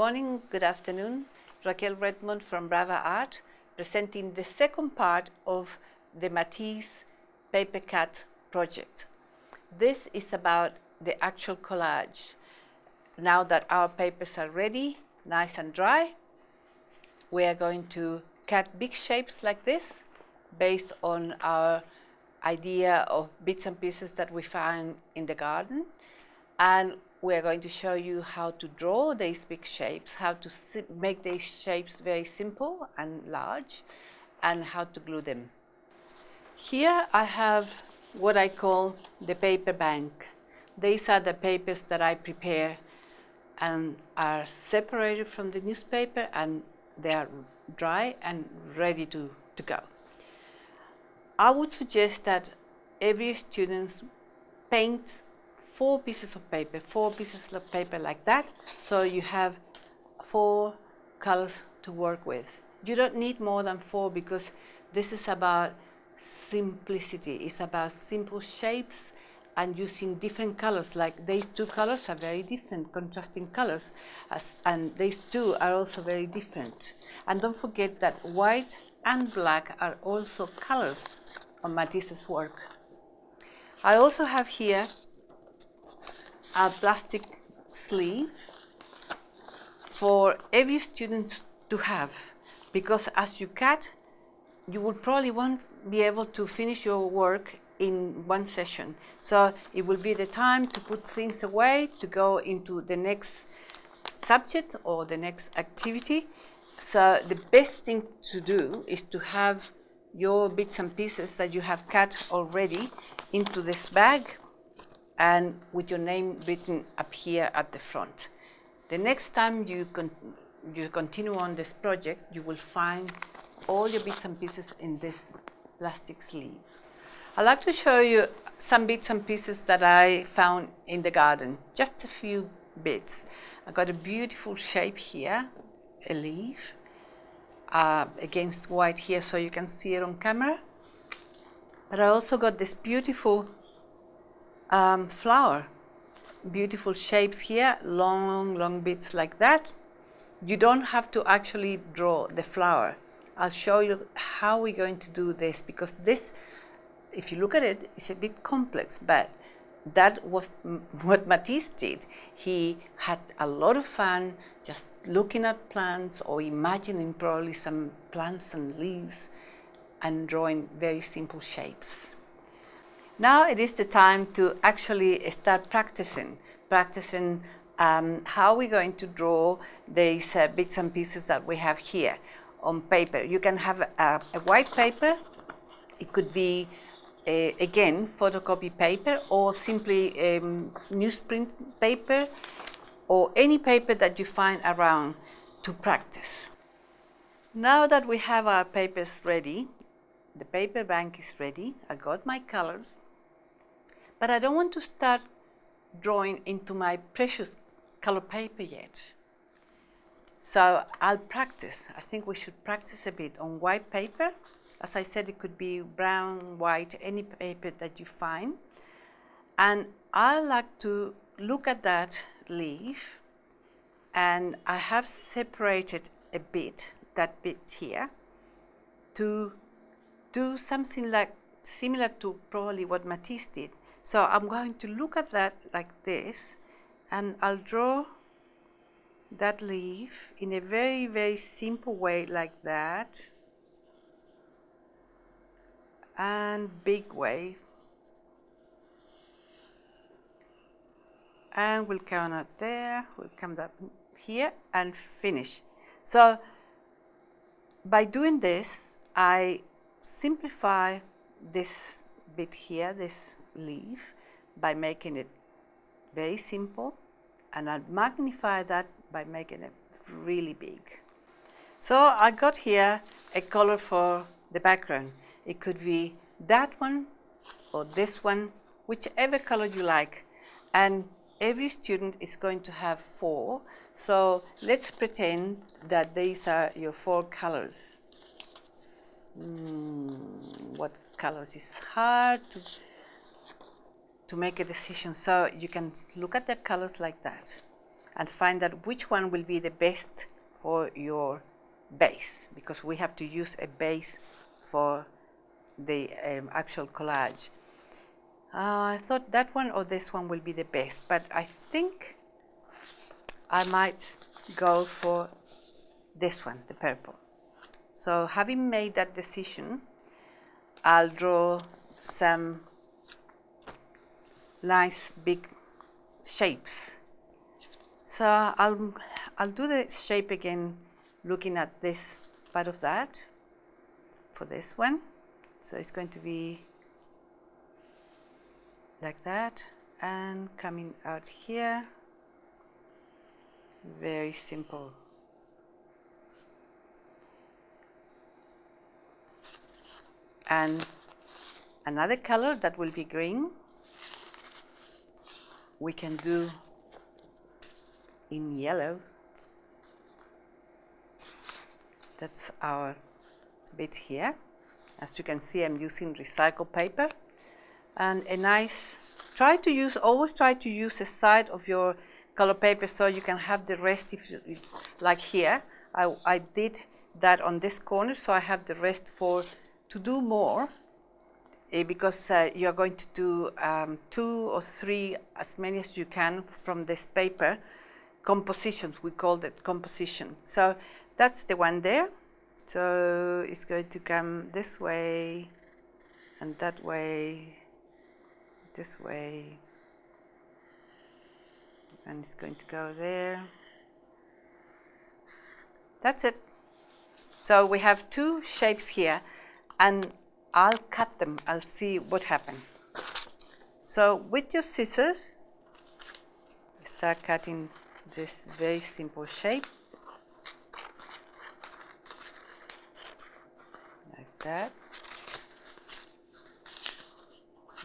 morning, good afternoon. Raquel Redmond from Brava Art, presenting the second part of the Matisse paper cut project. This is about the actual collage. Now that our papers are ready, nice and dry, we are going to cut big shapes like this based on our idea of bits and pieces that we found in the garden. And we're going to show you how to draw these big shapes, how to make these shapes very simple and large, and how to glue them. Here I have what I call the paper bank. These are the papers that I prepare and are separated from the newspaper, and they are dry and ready to go. I would suggest that every student paints four pieces of paper like that, so you have 4 colors to work with. You don't need more than 4 because this is about simplicity. It's about simple shapes and using different colors. Like these 2 colors are very different, contrasting colors, and these 2 are also very different. And don't forget that white and black are also colors on Matisse's work. I also have here a plastic sleeve for every student to have, because as you cut, you will probably won't be able to finish your work in one session. So it will be the time to put things away, to go into the next subject or the next activity. So the best thing to do is to have your bits and pieces that you have cut already into this bag, and with your name written up here at the front. The next time you continue on this project, you will find all your bits and pieces in this plastic sleeve. I'd like to show you some bits and pieces that I found in the garden, just a few bits. I got a beautiful shape here, a leaf, against white here so you can see it on camera. But I also got this beautiful flower, beautiful shapes here, long bits like that. You don't have to actually draw the flower. I'll show you how we're going to do this, because this, if you look at it, it's a bit complex, but that was what Matisse did. He had a lot of fun just looking at plants or imagining probably some plants and leaves and drawing very simple shapes. Now it is the time to actually start practicing how we're going to draw these bits and pieces that we have here on paper. You can have a white paper. It could be, again, photocopy paper, or simply newsprint paper, or any paper that you find around to practice. Now that we have our papers ready, the paper bank is ready, I got my colors, but I don't want to start drawing into my precious color paper yet. So I'll practice. I think we should practice a bit on white paper. As I said, it could be brown, white, any paper that you find. And I like to look at that leaf, and I have separated a bit, that bit here, to do something like similar to probably what Matisse did. So I'm going to look at that like this, and I'll draw that leaf in a very simple way like that, and big way, and we'll come out there, we'll come up here and finish. So by doing this, I simplify this bit here, this leaf, by making it very simple, and I'll magnify that by making it really big. So I got here a color for the background. It could be that one or this one, whichever color you like. And every student is going to have 4. So let's pretend that these are your 4 colors. What colors is hard to make a decision. So you can look at the colors like that. and find out which one will be the best for your base, because we have to use a base for the actual collage. I thought that one or this one will be the best, but I think I might go for this one, the purple. So having made that decision, I'll draw some nice big shapes. So I'll do the shape again, looking at this part of that for this one. So it's going to be like that, and coming out here, very simple. And another color that will be green, we can do in yellow. That's our bit here. As you can see, I'm using recycled paper, and a nice, always try to use a side of your color paper so you can have the rest. If you, like here, I did that on this corner, so I have the rest to do more, because you're going to do 2 or 3, as many as you can from this paper, compositions, we call that composition. So that's the one there. So it's going to come this way, and that way, this way, and it's going to go there. That's it. So we have 2 shapes here, and I'll cut them. I'll see what happens. So with your scissors, start cutting this very simple shape,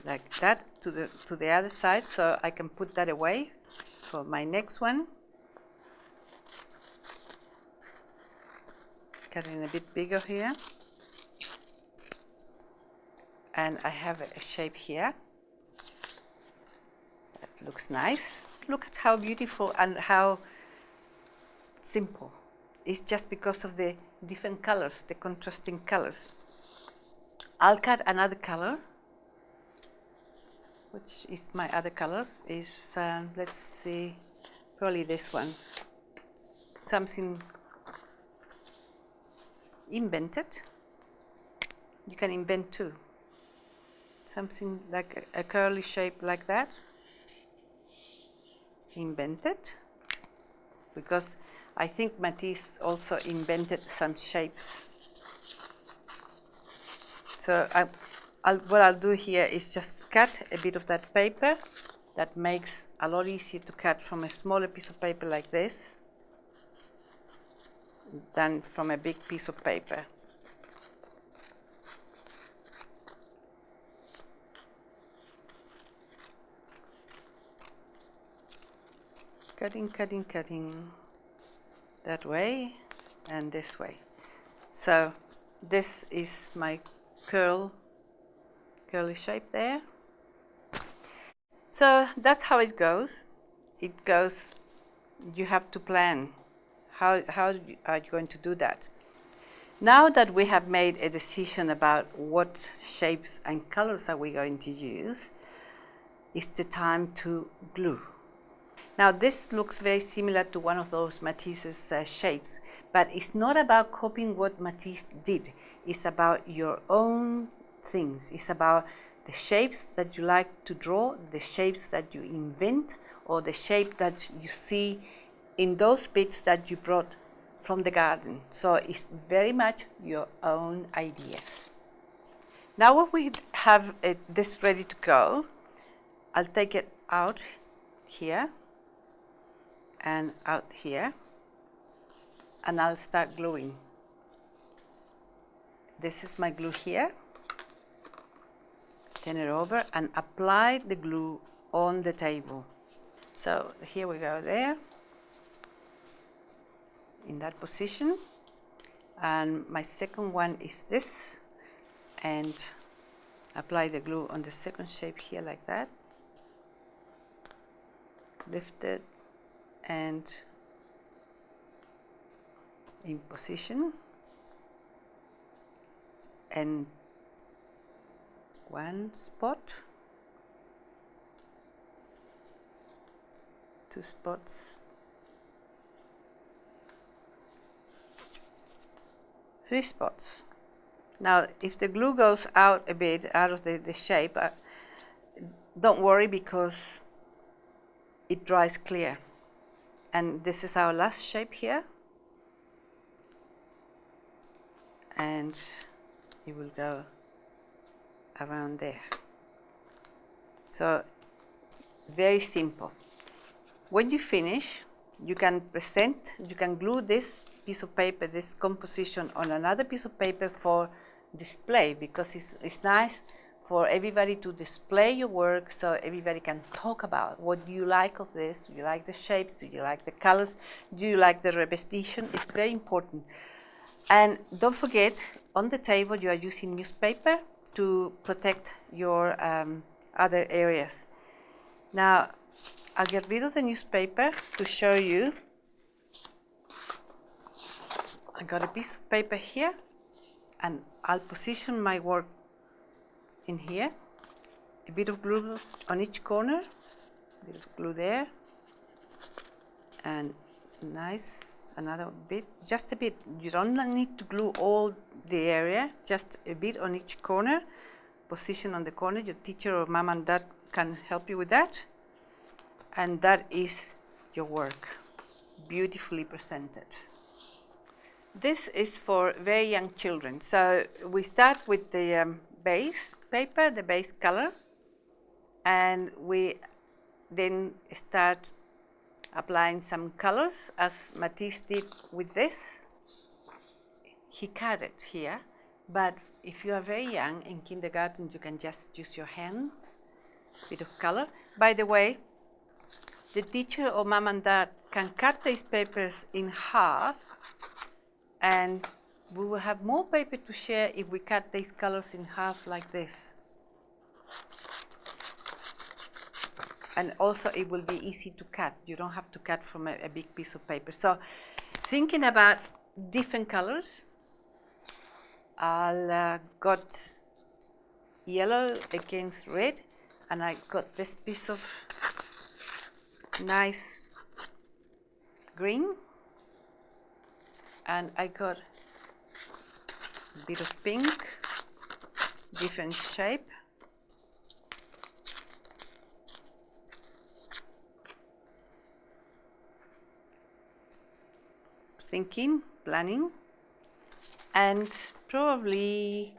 like that, to the other side, so I can put that away for my next one. Cutting a bit bigger here, and I have a shape here that looks nice. Look at how beautiful and how simple. It's just because of the different colors, the contrasting colors. I'll cut another color, which is my other colors, is, let's see, probably this one. Something invented. You can invent too. Something like a curly shape like that. Invented. Because I think Matisse also invented some shapes. So what I'll do here is just cut a bit of that paper. That makes a lot easier to cut from a smaller piece of paper like this than from a big piece of paper. Cutting, cutting, cutting, that way and this way. So this is my curly shape there. So that's how it goes. It goes, you have to plan. How are you going to do that? Now that we have made a decision about what shapes and colors are we going to use, it's the time to glue. Now this looks very similar to one of those Matisse's shapes, but it's not about copying what Matisse did. It's about your own things. It's about the shapes that you like to draw, the shapes that you invent, or the shape that you see in those bits that you brought from the garden. So it's very much your own ideas. Now when we have this ready to go, I'll take it out here and out here, and I'll start gluing. This is my glue here. Turn it over and apply the glue on the table. So here we go there, in that position. And my second one is this, and apply the glue on the second shape here like that. Lift it and in position, and one spot, 2 spots, 3 spots. Now, if the glue goes out a bit, out of the shape, don't worry, because it dries clear. And this is our last shape here. And it will go around there. So, very simple. When you finish, you can glue this piece of paper, this composition, on another piece of paper for display, because it's nice for everybody to display your work, so everybody can talk about what do you like of this. Do you like the shapes? Do you like the colors? Do you like the repetition? It's very important. And don't forget, on the table you are using newspaper to protect your other areas. Now, I'll get rid of the newspaper to show you. I got a piece of paper here, and I'll position my work in here. A bit of glue on each corner, a bit of glue there, and nice, another bit, just a bit. You don't need to glue all the area, just a bit on each corner. Position on the corner. Your teacher or mom and dad can help you with that. And that is your work, beautifully presented. This is for very young children. So we start with the base paper, the base color, and we then start applying some colors, as Matisse did with this. He cut it here, but if you are very young in kindergarten, you can just use your hands, a bit of color. By the way, the teacher or mom and dad can cut these papers in half, and we will have more paper to share if we cut these colors in half like this. And also it will be easy to cut. You don't have to cut from a big piece of paper. So thinking about different colors, I got yellow against red, and I got this piece of nice green, and I got a bit of pink, different shape. Thinking, planning, and probably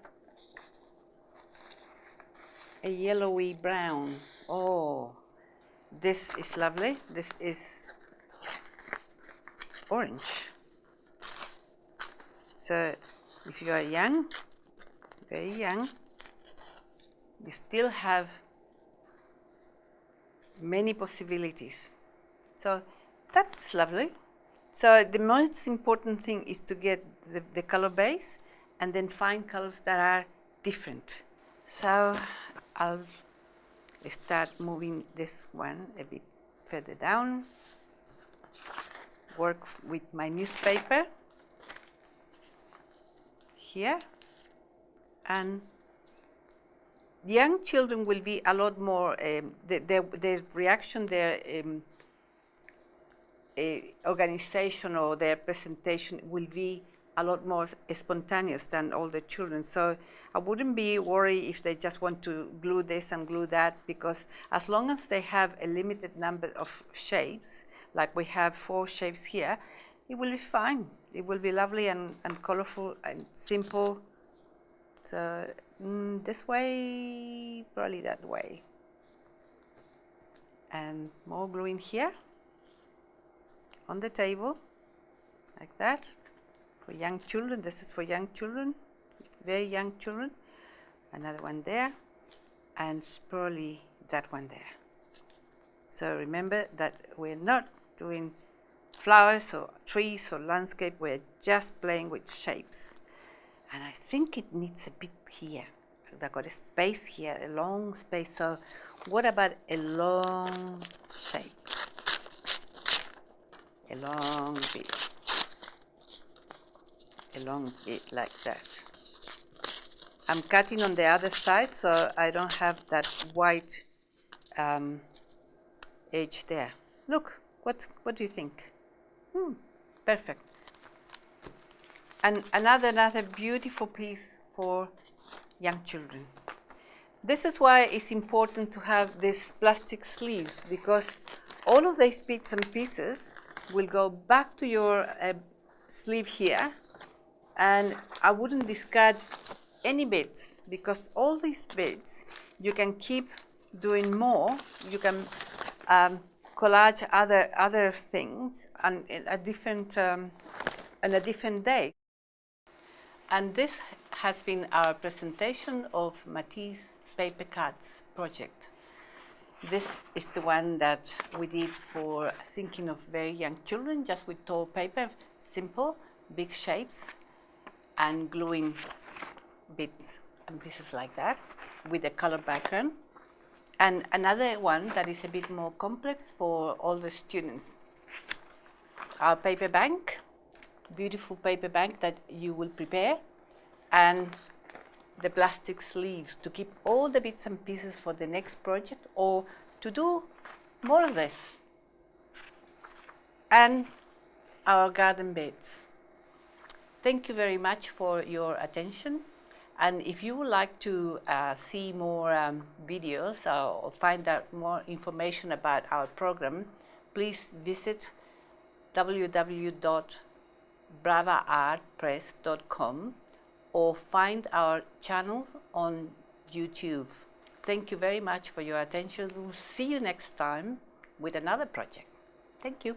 a yellowy brown. Oh, this is lovely. This is orange. So if you are young, very young, you still have many possibilities. So that's lovely. So the most important thing is to get the color base and then find colors that are different. So I'll start moving this one a bit further down, work with my newspaper here, and young children will be a lot more, their reaction, their organization or their presentation will be a lot more spontaneous than older children. So I wouldn't be worried if they just want to glue this and glue that, because as long as they have a limited number of shapes, like we have 4 shapes here, it will be fine. It will be lovely and colorful and simple. So this way, probably that way. And more gluing here on the table, like that. For young children, this is for young children, very young children. Another one there, and probably that one there. So remember that we're not doing flowers or trees or landscape, we're just playing with shapes. And I think it needs a bit here. I've got a space here, a long space. So what about a long shape? a long bit, like that. I'm cutting on the other side so I don't have that white edge there. Look, what do you think? Perfect. And another beautiful piece for young children. This is why it's important to have these plastic sleeves, because all of these bits and pieces will go back to your sleeve here, and I wouldn't discard any bits, because all these bits you can keep doing more. You can collage other things on a different on a different day. And this has been our presentation of Matisse paper cuts project. This is the one that we did for thinking of very young children, just with tall paper, simple, big shapes, and gluing bits and pieces like that with a color background. And another one that is a bit more complex for all the students. Our paper bank, beautiful paper bank that you will prepare, and the plastic sleeves to keep all the bits and pieces for the next project or to do more of this. And our garden beds. Thank you very much for your attention. And if you would like to see more videos or find out more information about our program, please visit www.bravaartpress.com or find our channel on YouTube. Thank you very much for your attention. We'll see you next time with another project. Thank you.